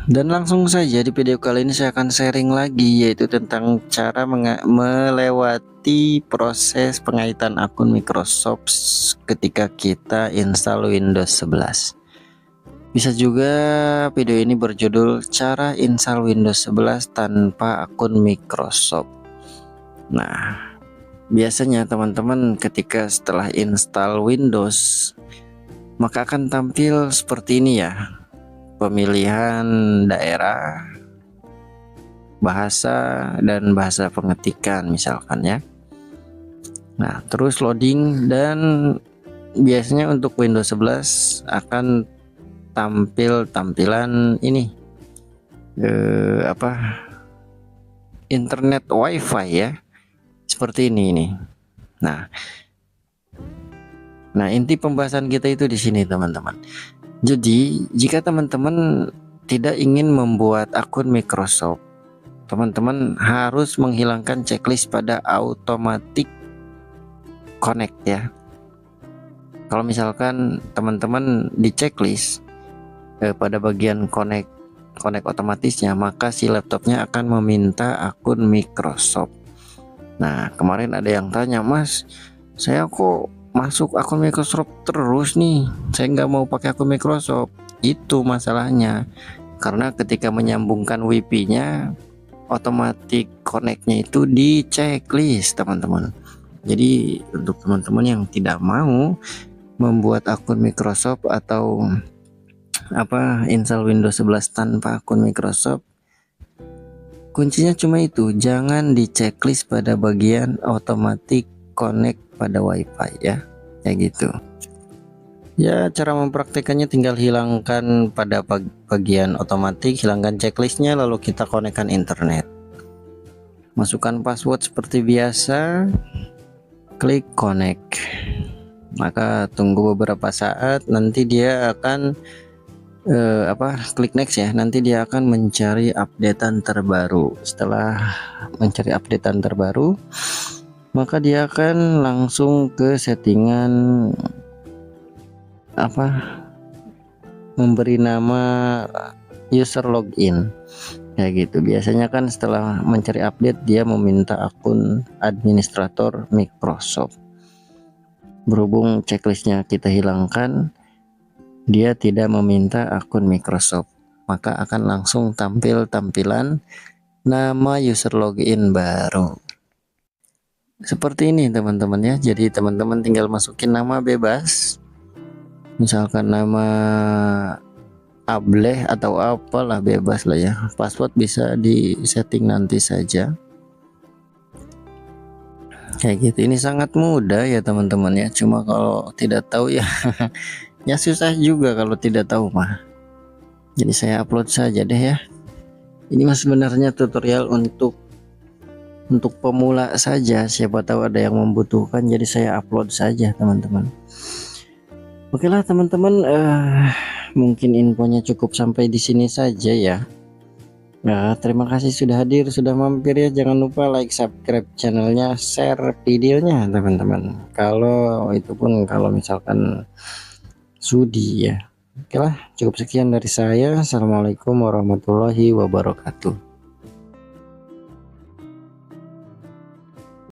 Dan langsung saja di video kali ini saya akan sharing lagi, yaitu tentang cara melewati proses pengaitan akun Microsoft ketika kita install Windows 11. Bisa juga video ini berjudul cara install Windows 11 tanpa akun Microsoft. Nah, biasanya teman-teman ketika setelah install Windows, maka akan tampil seperti ini ya. Pemilihan daerah, bahasa, dan bahasa pengetikan misalkan ya. Nah, terus loading, dan biasanya untuk Windows 11 akan tampil tampilan ini internet WiFi ya, seperti ini. Nah, inti pembahasan kita itu di sini teman-teman. Jadi jika teman-teman tidak ingin membuat akun Microsoft, teman-teman harus menghilangkan checklist pada automatic connect ya. Kalau misalkan teman-teman di checklist pada bagian connect otomatisnya, maka si laptopnya akan meminta akun Microsoft. Nah, kemarin ada yang tanya, Mas, saya kok masuk akun Microsoft terus nih, saya nggak mau pakai akun Microsoft. Itu masalahnya, karena ketika menyambungkan WiFi-nya, automatic connect-nya itu di checklist teman-teman. Jadi untuk teman-teman yang tidak mau membuat akun Microsoft atau install Windows 11 tanpa akun Microsoft, kuncinya cuma itu, jangan di checklist pada bagian automatic connect pada WiFi ya, kayak gitu ya. Cara mempraktekannya tinggal hilangkan pada bagian otomatis, hilangkan checklistnya, lalu kita konekkan internet, masukkan password seperti biasa, klik connect, maka tunggu beberapa saat, nanti dia akan klik next ya, nanti dia akan mencari updatean terbaru. Setelah mencari updatean terbaru, maka dia akan langsung ke settingan memberi nama user login kayak gitu. Biasanya kan setelah mencari update dia meminta akun administrator Microsoft. Berhubung checklistnya kita hilangkan, dia tidak meminta akun Microsoft, maka akan langsung tampil tampilan nama user login baru seperti ini teman-teman ya. Jadi teman-teman tinggal masukin nama bebas, misalkan nama Ableh atau apalah, bebas lah ya. Password bisa di setting nanti saja kayak gitu. Ini sangat mudah ya teman-teman ya, cuma kalau tidak tahu ya ya susah juga kalau tidak tahu mah. Jadi saya upload saja deh ya. Ini mas sebenarnya tutorial untuk pemula saja, siapa tahu ada yang membutuhkan, jadi saya upload saja teman-teman. Oke lah teman-teman, mungkin infonya cukup sampai di sini saja ya. Nah, terima kasih sudah hadir, sudah mampir ya. Jangan lupa like, subscribe channelnya, share videonya teman-teman. Kalau itu pun kalau misalkan sudi ya. Oke lah, cukup sekian dari saya. Assalamualaikum warahmatullahi wabarakatuh.